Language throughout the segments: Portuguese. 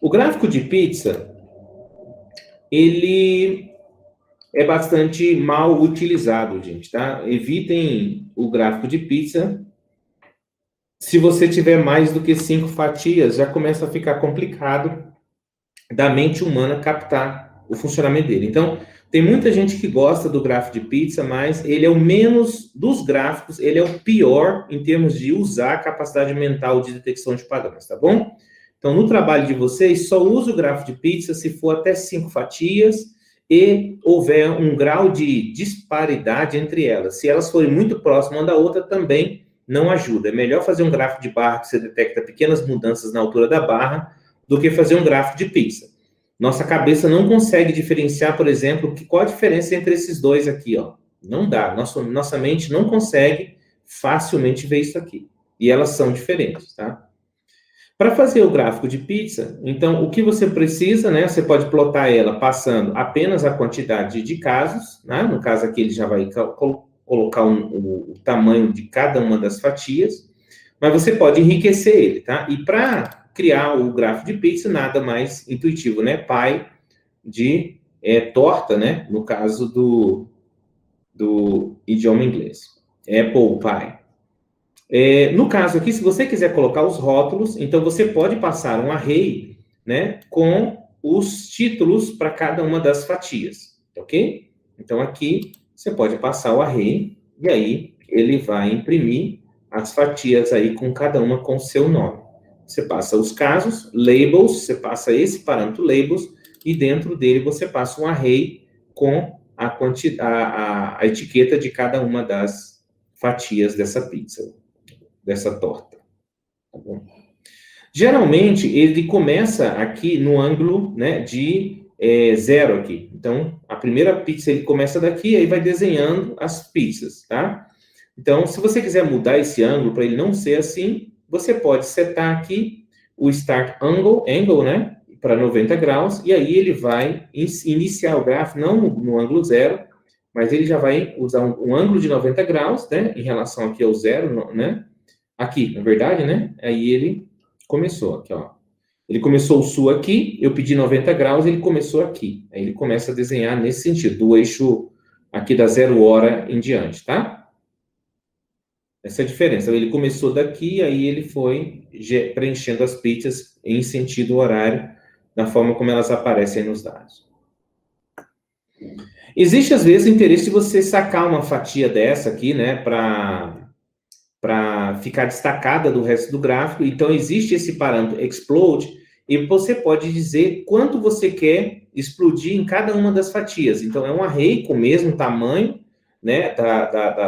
O gráfico de pizza, ele é bastante mal utilizado, gente, tá? Evitem o gráfico de pizza. Se você tiver mais do que 5 fatias, já começa a ficar complicado da mente humana captar o funcionamento dele. Então, tem muita gente que gosta do gráfico de pizza, mas ele é o menos dos gráficos, ele é o pior em termos de usar a capacidade mental de detecção de padrões, tá bom? Então, no trabalho de vocês, só use o gráfico de pizza se for até 5 fatias e houver um grau de disparidade entre elas. Se elas forem muito próximas uma da outra, também não ajuda. É melhor fazer um gráfico de barra que você detecta pequenas mudanças na altura da barra do que fazer um gráfico de pizza. Nossa cabeça não consegue diferenciar, por exemplo, qual a diferença entre esses dois aqui, ó. Não dá. Nossa mente não consegue facilmente ver isso aqui. E elas são diferentes, tá? Para fazer o gráfico de pizza, então, o que você precisa, né? Você pode plotar ela passando apenas a quantidade de casos, né? No caso aqui, ele já vai colocar o tamanho de cada uma das fatias, mas você pode enriquecer ele, tá? E para criar o gráfico de pizza, nada mais intuitivo, né? Pie de torta, né? No caso do idioma inglês. Apple pie. No caso aqui, se você quiser colocar os rótulos, então você pode passar um array, né, com os títulos para cada uma das fatias, ok? Então aqui você pode passar o array e aí ele vai imprimir as fatias aí com cada uma com o seu nome. Você passa os casos, labels, você passa esse parâmetro labels e dentro dele você passa um array com a etiqueta de cada uma das fatias dessa pizza, dessa torta. Tá bom? Geralmente, ele começa aqui no ângulo, né, de 0 aqui. Então, a primeira pizza ele começa daqui, aí vai desenhando as pizzas, tá? Então, se você quiser mudar esse ângulo para ele não ser assim, você pode setar aqui o Start Angle, né, para 90 graus, e aí ele vai iniciar o gráfico, não no ângulo 0, mas ele já vai usar um ângulo de 90 graus, né, em relação aqui ao 0, né, aqui, na verdade, né? Aí ele começou aqui, ó. Ele começou o sul aqui, eu pedi 90 graus, ele começou aqui. Aí ele começa a desenhar nesse sentido, do eixo aqui da 0 hora em diante, tá? Essa é a diferença. Ele começou daqui, aí ele foi preenchendo as pizzas em sentido horário, da forma como elas aparecem nos dados. Existe, às vezes, o interesse de você sacar uma fatia dessa aqui, né, para ficar destacada do resto do gráfico. Então, existe esse parâmetro explode, e você pode dizer quanto você quer explodir em cada uma das fatias. Então, é um array com o mesmo tamanho, né,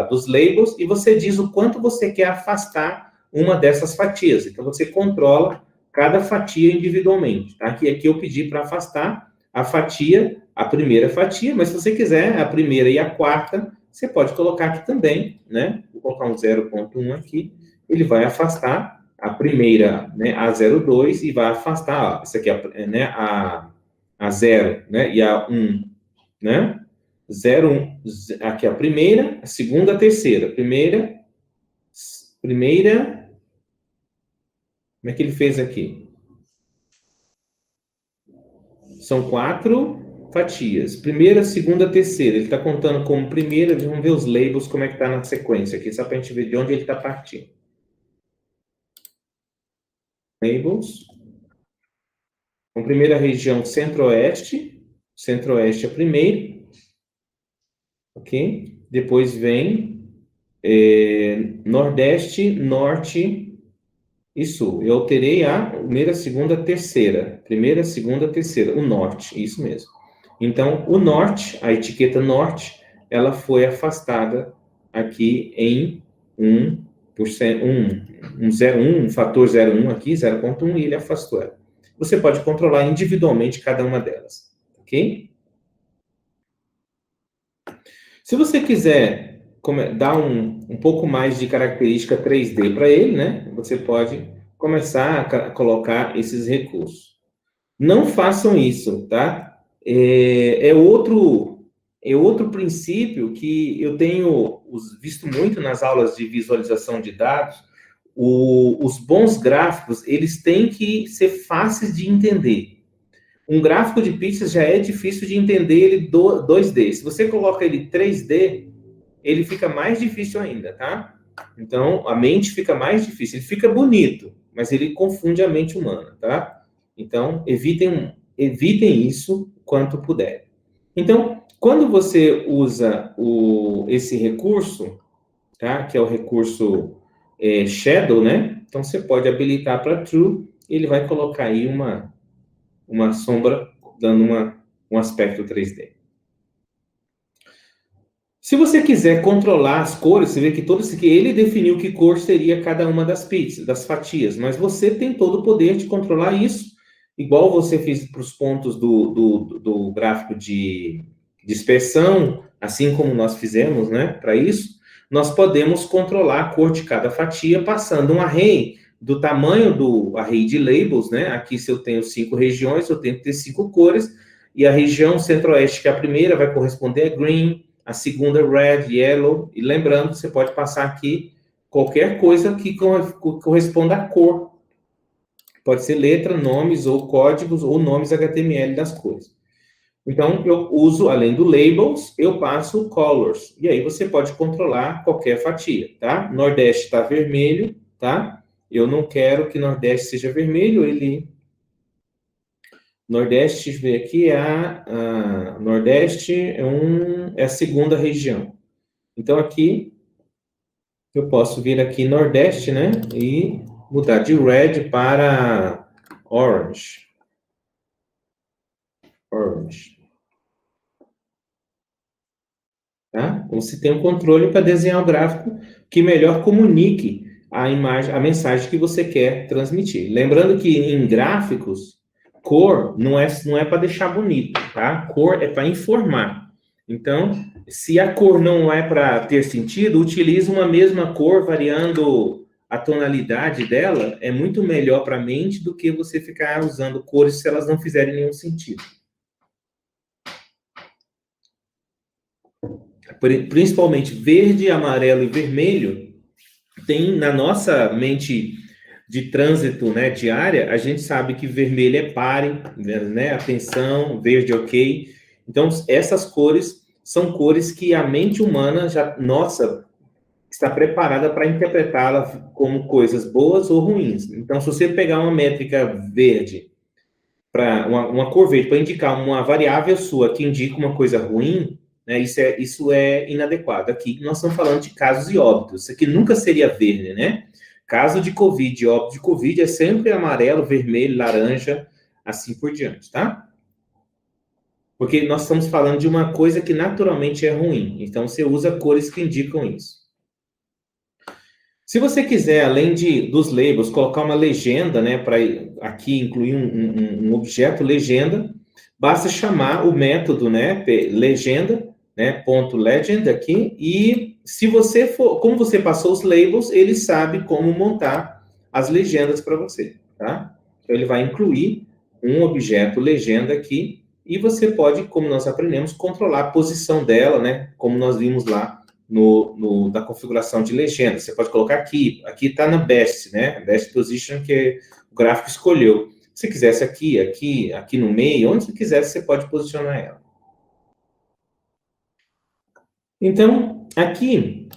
dos labels, e você diz o quanto você quer afastar uma dessas fatias. Então, você controla cada fatia individualmente, tá? Aqui eu pedi para afastar a fatia, a primeira fatia, mas se você quiser a primeira e a quarta, você pode colocar aqui também, né? Vou colocar um 0.1 aqui, ele vai afastar a primeira, né, a 0,2 e vai afastar, ó, isso aqui é, né, a 0, né, e a 1, né? 0, 1, aqui a primeira, a segunda, a terceira. Primeira, como é que ele fez aqui? São 4 fatias. Primeira, segunda, terceira. Ele está contando como primeira. Vamos ver os labels, como é que está na sequência aqui, só para a gente ver de onde ele está partindo. Labels. Com primeira região, centro-oeste. Centro-oeste é a primeira. Ok? Depois vem nordeste, norte e sul. Eu alterei a primeira, segunda, terceira. Primeira, segunda, terceira. O norte, isso mesmo. Então, o norte, a etiqueta norte, ela foi afastada aqui em 1, um fator 0,1 aqui, 0,1, e ele afastou ela. Você pode controlar individualmente cada uma delas, ok? Se você quiser dar um pouco mais de característica 3D para ele, né? Você pode começar a colocar esses recursos. Não façam isso, tá? É outro princípio que eu tenho visto muito nas aulas de visualização de dados. os bons gráficos, eles têm que ser fáceis de entender. Um gráfico de pixels já é difícil de entender ele 2D. Se você coloca ele 3D, ele fica mais difícil ainda, tá? Então, a mente fica mais difícil. Ele fica bonito, mas ele confunde a mente humana, tá? Então, evitem isso quanto puder. Então, quando você usa esse recurso, tá? Que é o recurso Shadow, né? Então, você pode habilitar para True, e ele vai colocar aí uma sombra, dando um aspecto 3D. Se você quiser controlar as cores, você vê que todo isso aqui, ele definiu que cor seria cada uma das pizzas, das fatias, mas você tem todo o poder de controlar isso, igual você fez para os pontos do gráfico de dispersão, assim como nós fizemos, né, para isso, nós podemos controlar a cor de cada fatia passando um array do tamanho do array de labels, né, aqui se eu tenho 5 regiões, eu tenho que ter 5 cores, e a região centro-oeste, que é a primeira, vai corresponder a green, a segunda red, yellow, e lembrando, você pode passar aqui qualquer coisa que corresponda à cor. Pode ser letra, nomes, ou códigos, ou nomes HTML das cores. Então, eu uso, além do labels, eu passo colors. E aí você pode controlar qualquer fatia, tá? Nordeste está vermelho, tá? Eu não quero que Nordeste seja vermelho, Nordeste, deixa eu ver aqui, Nordeste é a segunda região. Então, aqui, eu posso vir aqui Nordeste, né? E mudar de red para orange. Orange. Tá? Então, você tem um controle para desenhar o gráfico que melhor comunique a imagem, a mensagem que você quer transmitir. Lembrando que em gráficos, cor não é para deixar bonito, tá? Cor é para informar. Então, se a cor não é para ter sentido, utilize uma mesma cor variando a tonalidade dela, é muito melhor para a mente do que você ficar usando cores se elas não fizerem nenhum sentido. Principalmente verde, amarelo e vermelho, tem na nossa mente de trânsito, né, diária, a gente sabe que vermelho é pare, né, atenção, verde ok. Então, essas cores são cores que a mente humana já, nossa, está preparada para interpretá-la como coisas boas ou ruins. Então, se você pegar uma métrica verde, para uma cor verde, para indicar uma variável sua que indica uma coisa ruim, né, isso é inadequado. Aqui nós estamos falando de casos e óbitos. Isso aqui nunca seria verde, né? Caso de Covid, óbito de Covid é sempre amarelo, vermelho, laranja, assim por diante, tá? Porque nós estamos falando de uma coisa que naturalmente é ruim. Então, você usa cores que indicam isso. Se você quiser, além dos labels, colocar uma legenda, né, para aqui incluir um objeto legenda, basta chamar o método, né, legenda, né, ponto legend aqui, e se você for, como você passou os labels, ele sabe como montar as legendas para você, tá? Então, ele vai incluir um objeto legenda aqui, e você pode, como nós aprendemos, controlar a posição dela, né, como nós vimos lá da configuração de legenda. Você pode colocar aqui está na best, né? Best position que o gráfico escolheu. Se quisesse aqui no meio, onde você quisesse, você pode posicionar ela. Então, aqui,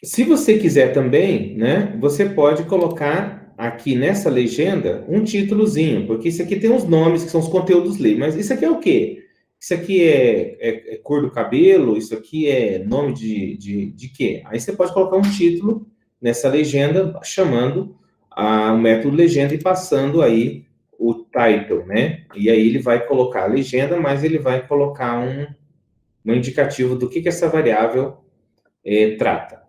se você quiser também, né, você pode colocar aqui nessa legenda um títulozinho, porque isso aqui tem uns nomes que são os conteúdos livres, mas isso aqui é o quê? Isso aqui é cor do cabelo, isso aqui é nome de quê? Aí você pode colocar um título nessa legenda, chamando o método legenda e passando aí o title, né? E aí ele vai colocar a legenda, mas ele vai colocar um indicativo do que essa variável trata.